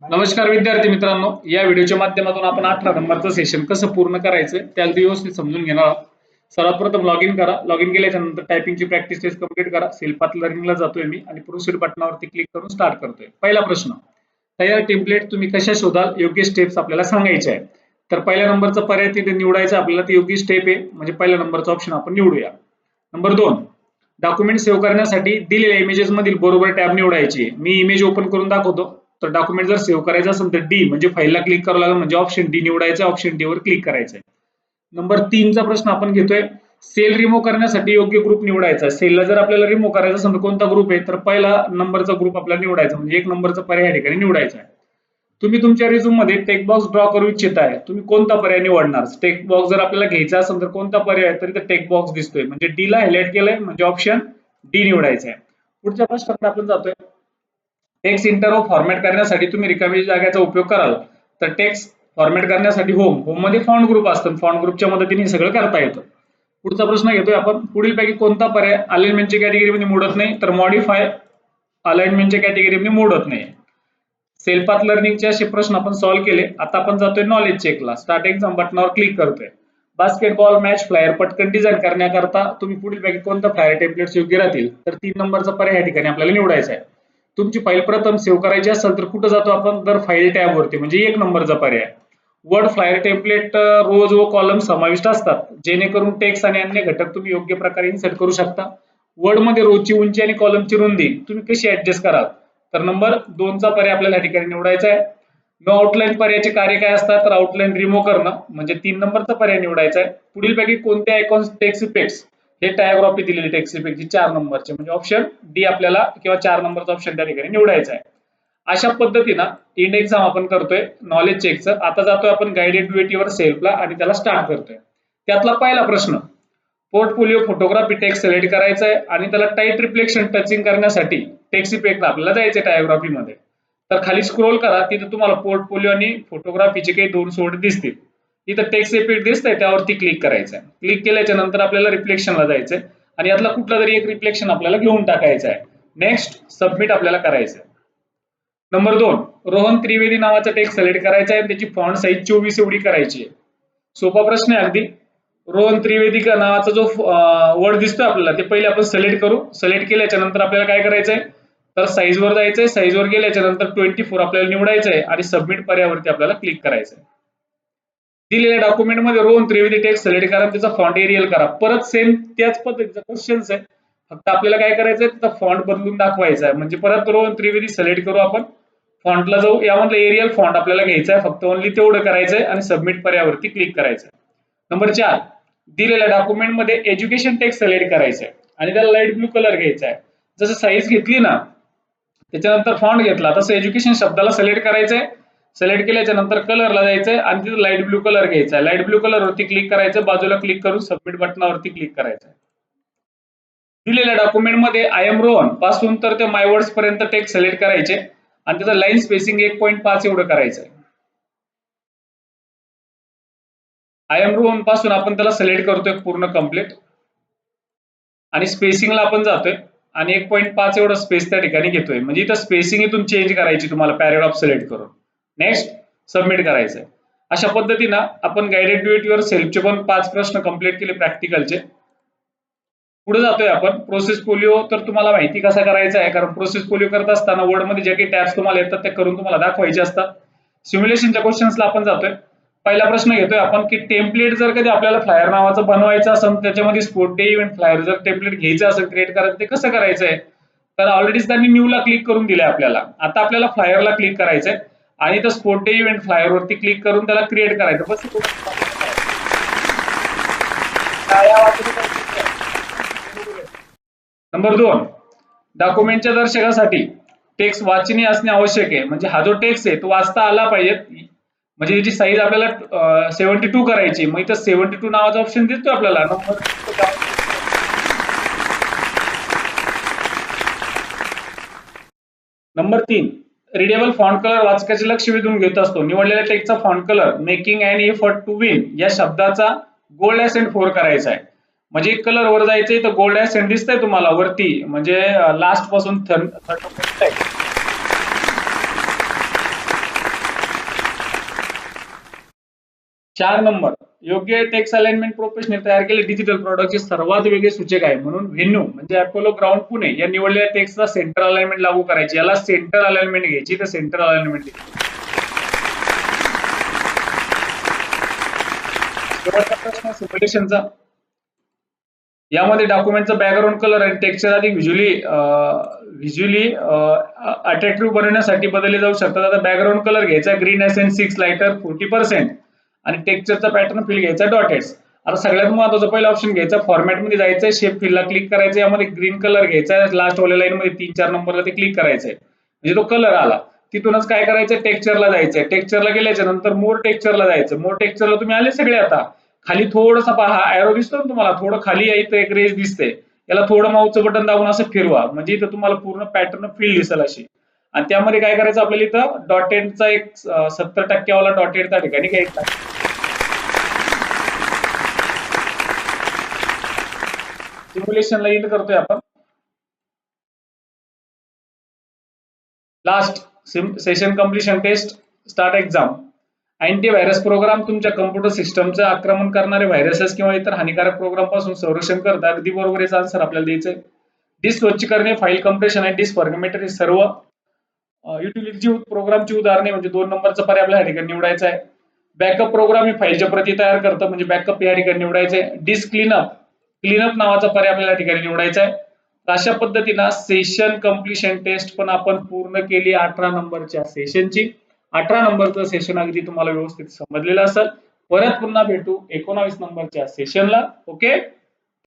नमस्कार विद्यार्थी मित्रांनो, या व्हिडिओच्या माध्यमातून आपण 18 नंबरचं सेशन कसं पूर्ण करायचं त्याला व्यवस्थित समजून घेणार आहोत. सर्वात प्रथम लॉग इन करा. लॉग इन केल्याच्या नंतर टायपिंगची प्रॅक्टिस टेस्ट कंप्लीट करा. सेल्फ लर्निंगला जातोय मी आणि प्रोसीड बटनावरती क्लिक करून स्टार्ट करतोय. पहिला प्रश्न, तयार टेम्पलेट तुम्ही कशा शोधाल? योग्य स्टेप्स आपल्याला सांगायचे आहे. तर पहिल्या नंबरचा पर्याय तिथे निवडायचा आपल्याला, ती योग्य स्टेप आहे, म्हणजे पहिल्या नंबरचा ऑप्शन आपण निवडूया. नंबर 2, डॉक्युमेंट सेव्ह करण्यासाठी दिलेल्या इमेजेस मधील बरोबर टॅब निवडायची. मी इमेज ओपन करून दाखवतो. तर डॉक्युमेंट जर सेव्ह करायचं असेल तर डी म्हणजे फाईलला क्लिक करावं लागेल, म्हणजे ऑप्शन डी निवडायचं, ऑप्शन डी वर क्लिक करायचं. नंबर 3 चा प्रश्न आपण घेतोय, सेल रिमूव्ह करण्यासाठी योग्य ग्रुप निवडायचा. सेलला जर आपल्याला रिमूव्ह करायचा असेल तर कोणता ग्रुप आहे, तर पहिला नंबरचा ग्रुप आपल्याला निवडायचा, म्हणजे 1 नंबरचा पर्याय या ठिकाणी निवडायचा आहे. तुम्ही तुमच्या रिझ्यूम मध्ये टेक्स्ट बॉक्स ड्रॉ करू इच्छिताय, तुम्ही कोणता पर्याय निवडणार? टेक्स्ट बॉक्स जर आपल्याला घ्यायचा असेल तर कोणता पर्याय, तर इथे टेक्स्ट बॉक्स दिसतोय, म्हणजे डी ला हायलाइट केलंय, म्हणजे ऑप्शन डी निवडायचा आहे. पुढच्या प्रश्नात आपण जातोय, टेक्स्ट इंटरव्यू फॉर्मॅट करण्यासाठी तुम्ही रिकामी जागेचा उपयोग कराल. तर टेक्स्ट फॉर्मॅट करण्यासाठी होम मध्ये फॉन्ट ग्रुप असतो, फॉन्ट ग्रुपच्या मदतीने सगळं करता येतं. पुढचा प्रश्न घेतोय आपण, पुढीलपैकी कोणता पर्याय अलाइनमेंटच्या कॅटेगरीमध्ये मोडत नाही? तर मॉडिफाय अलाइनमेंटच्या कॅटेगरीमध्ये मोडत नाही. सेल्फ लर्निंगचे असे प्रश्न आपण सॉल्व्ह केले. आता आपण जातोय नॉलेज चेकला. स्टार्ट एक्झाम बटनावर क्लिक करतोय. बास्केटबॉल मॅच फ्लायर पटकन डिझाईन करण्याकरता तुम्ही पुढीलपैकी कोणता फ्लायर टेम्पलेट्स योग्य राहतील? तर 3 नंबरचा पर्याय या ठिकाणी आपल्याला निवडायचा आहे. तुमची फाईल प्रथम सेव्ह करायची असेल तर कुठे जातो आपण? तर फाईल टॅब वरती, म्हणजे 1 नंबरचा पर्याय. वर्ड फ्लायर टेम्पलेट रोज व कॉलम समाविष्ट असतात, जेणेकरून टेक्स्ट आणि अन्य घटक तुम्ही योग्य प्रकारे इन्सर्ट करू शकता. वर्ड मध्ये रोजची उंची आणि कॉलमची रुंदी तुम्ही कशी ऍडजस्ट कराल? तर नंबर 2 चा पर्याय आपल्याला या ठिकाणी निवडायचा आहे. नो आउटलाईन पर्यायाचे कार्य काय असतात? तर आउटलाईन रिमूव्ह करणं, म्हणजे 3 नंबरचा पर्याय निवडायचा आहे. पुढीलपैकी कोणते आयकॉन्स टेक्स्ट इफेक्ट्स हे टायग्राफी दिलेली टेक्स्ट इफेक्टची 4 नंबरचे, म्हणजे ऑप्शन डी आपल्याला किंवा 4 नंबरचा ऑप्शन त्या ठिकाणी निवडायचा आहे. अशा पद्धतीने इंड एक्झाम आपण करतोय नॉलेज चेकचं. आता जातोय आपण गाइडेड ड्युएटी वर सेल्फला आणि त्याला स्टार्ट करतोय. त्यातला पहिला प्रश्न, पोर्टफोलिओ फोटोग्राफी टेक्स्ट सिलेक्ट करायचा आहे आणि त्याला टाईट रिफ्लेक्शन टचिंग करण्यासाठी टेक्स्ट इफेक्ट आपल्याला जायचे टायग्राफी मध्ये. तर खाली स्क्रोल करा, तिथे तुम्हाला पोर्टफोलिओ आणि फोटोग्राफीचे काही 2 सोर्ट दिसतील. इथं टेक्स्ट इफेक्ट दिसतंय, त्यावरती क्लिक करायचं आहे. क्लिक केल्याच्या नंतर आपल्याला रिफ्लेक्शनला जायचंय आणि यातला कुठला तरी एक रिफ्लेक्शन आपल्याला घेऊन टाकायचा आहे. नेक्स्ट सबमिट आपल्याला करायचं आहे. नंबर 2, रोहन त्रिवेदी नावाचा टेक्स्ट सिलेक्ट करायचा आहे, त्याची फॉन्ट साईज 24 एवढी करायची आहे. सोपा प्रश्न आहे अगदी. रोहन त्रिवेदी का नावाचा जो वर्ड दिसतोय आपल्याला, ते पहिले आपण सिलेक्ट करू. सिलेक्ट केल्याच्या नंतर आपल्याला काय करायचंय, तर साईज वर जायचंय. साईज वर गेल्याच्या नंतर 24 आपल्याला निवडायचंय आणि सबमिट पर्यायावरती आपल्याला क्लिक करायचंय. दिलेल्या डॉक्युमेंट मध्ये रोहन त्रिवेदी टेक्स्ट सिलेक्ट करा, त्याचा फॉन्ट एरियल करा. परत सेम त्याच पद्धतीचा क्वेश्चन्स आहे, फक्त आपल्याला काय करायचंय, त्याचा फॉन्ट बदलून दाखवायचा आहे. म्हणजे परत रोहन त्रिवेदी सिलेक्ट करू आपण, फॉन्टला जाऊ, यामधलं एरियल फॉन्ट आपल्याला घ्यायचा आहे, फक्त ओनली तेवढं करायचंय आणि सबमिट पर्यायावरती क्लिक करायचंय. नंबर 4, दिलेल्या डॉक्युमेंट मध्ये एज्युकेशन टेक्स्ट सिलेक्ट करायचंय आणि त्याला लाईट ब्लू कलर घ्यायचा आहे. जसं साईज घेतली ना, त्याच्यानंतर फॉन्ट घेतला, तसं एज्युकेशन शब्दाला सिलेक्ट करायचंय. सिलेक्ट केल्याच्या नंतर कलरला जायचंय आणि तिथे लाईट ब्लू कलर घ्यायचा आहे. लाईट ब्लू कलर वरती क्लिक करायचं, बाजूला क्लिक करून सबमिट बटनावरती क्लिक करायचं. दिलेल्या डॉक्युमेंट मध्ये आय एम रोहन पासून तर ते माय वर्ड्स पर्यंत टेक्स्ट सिलेक्ट करायचे आणि त्याचं लाईन स्पेसिंग 1.5 एवढं करायचंय. आय एम रोहन पासून आपण त्याला सिलेक्ट करतोय पूर्ण कंप्लीट आणि स्पेसिंगला आपण जातोय आणि 1.5 एवढं स्पेस त्या ठिकाणी घेतोय. म्हणजे इथं स्पेसिंग इथून चेंज करायची तुम्हाला पॅराग्राफ सिलेक्ट करून. नेक्स्ट सबमिट करायचंय. अशा पद्धतीनं आपण गाइडेड ड्युएटीवर सेल्फचे पण 5 प्रश्न कंप्लीट केले प्रॅक्टिकलचे. पुढे जातोय आपण प्रोसेस पोलिओ. तर तुम्हाला माहिती कसा करायचा आहे, कारण प्रोसेस पोलिओ करत असताना वर्ड मध्ये जे काही टॅब्स तुम्हाला येतात ते करून तुम्हाला दाखवायचे असतात. सिम्युलेशनच्या क्वेश्चन्सला आपण जातोय. पहिला प्रश्न घेतोय आपण की टेम्पलेट जर कधी आपल्याला फ्लायर नावाचं बनवायचं असेल, त्याच्यामध्ये स्पोर्ट डे इव्हेंट फ्लायर जर टेम्पलेट घ्यायचं असेल, क्रिएट करायचं, ते कसं करायचंय? तर ऑलरेडी त्यांनी न्यू ला क्लिक करून दिलंय आपल्याला. आता आपल्याला फ्लायरला क्लिक करायचंय आणि त्या स्पोर्ट डे इव्हेंट फ्लायर वरती क्लिक करून त्याला क्रिएट करायचं. बस नंबर 2, डॉक्युमेंटच्या दर्शकासाठी टेक्स्ट वाचनीय असणे आवश्यक आहे. म्हणजे हा जो टेक्स्ट आहे तो वाचता आला पाहिजे. म्हणजे याची साईज आपल्याला 72 करायची. मग इथं 72 नावाचा ऑप्शन दिसतोय आपल्याला. नंबर 3, रिडेबल फॉन्ट कलर वाचकाचे लक्ष वेधून घेत असतो. निवडलेल्या टेक्स्टचा font colour making and effort to win या शब्दाचा गोल्ड ॲसेंट 4 करायचा आहे. म्हणजे एक कलर वर जायचंय, तर गोल्ड ॲसेंट दिसतंय तुम्हाला वरती, म्हणजे लास्ट पासून 4 नंबर, योग्य टेक्स्ट अलाइनमेंट प्रोफेशनल तयार केले डिजिटल प्रॉडक्टचे सर्वात वेगळे सूचक आहे म्हणून व्हेन्यू म्हणजे अपोलो ग्राउंड पुणे या निवडलेल्या टेक्स्टला सेंटर अलाइनमेंट लागू करायची, याला सेंटर अलाइनमेंट घ्यायची, तर सेंटर अलाइनमेंट शेवटचा प्रश्न सिम्युलेशनचा. यामध्ये डॉक्युमेंटचा बॅकग्राऊंड कलर आणि टेक्स्चर अधिक व्हिज्युअली अट्रॅक्टिव्ह बनवण्यासाठी बदलले जाऊ शकतात. आता बॅकग्राऊंड कलर घ्यायचा ग्रीन एसेन्स 6 लाइटर 40% आणि टेक्स्चरचा पॅटर्न फिल घ्यायचा डॉटेड्स. आता सगळ्यात महत्त्वाचा पहिला ऑप्शन घ्यायचा, फॉर्मॅट मध्ये जायचं, शेप फिलला क्लिक करायचं, यामध्ये ग्रीन कलर घ्यायचा, लास्ट वाल्या लाईन मध्ये 3-4 नंबरला ते क्लिक करायचंय म्हणजे तो कलर आला. तिथूनच काय करायचं, टेक्स्चरला जायचंय, टेक्स्चरला गेल्याच्या नंतर मोर टेक्स्चरला जायचं, मोर टेक्स्चरला तुम्ही आले सगळे. आता खाली थोडंसं पहा, एरो दिसतो ना तुम्हाला, थोडं खाली इथं एक रेस दिसते, याला थोडं माऊसचं बटन दाबून असं फिरवा म्हणजे इथं तुम्हाला पूर्ण पॅटर्न फील दिसेल अशी. आणि त्यामध्ये काय करायचं आपल्याला, इथं डॉटेडचा एक 70% वाला डॉटेड त्या ठिकाणी घ्यायचा. सिम्युलेशनला एंड करतोय आपण. Last session completion test start exam. Antivirus program तुमच्या कम्प्युटर सिस्टमचं आक्रमण करणारे व्हायरसेस किंवा इतर हानिकारक प्रोग्राम पासून संरक्षण करतात. अगदी बरोबर याचा आन्सर आपल्याला द्यायचंय. डिस्क स्वच्छ करणे, फाईल कम्प्रेशन आणि डिस्क फॉर्मॅटेड हे सर्व युटिलिटी प्रोग्रामची उदाहरणे म्हणजे 2 नंबरचा पर्याय आपल्या ठिकाणी निवडायचा आहे. बॅकअप प्रोग्राम ही फाईलच्या प्रती तयार करतं म्हणजे बॅकअप या ठिकाणी निवडायचं आहे. डिस्क क्लीनअप नावाचा पर्याय आपल्याला ठिकाणी निवडायचा आहे. अशा पद्धतीनं सेशन कम्प्लिशन टेस्ट पण आपण पूर्ण केली 18 नंबरच्या सेशनची. 18 नंबरचं सेशन अगदी तुम्हाला व्यवस्थित समजलेलं असेल. परत पुन्हा भेटू 19 नंबरच्या सेशनला. ओके.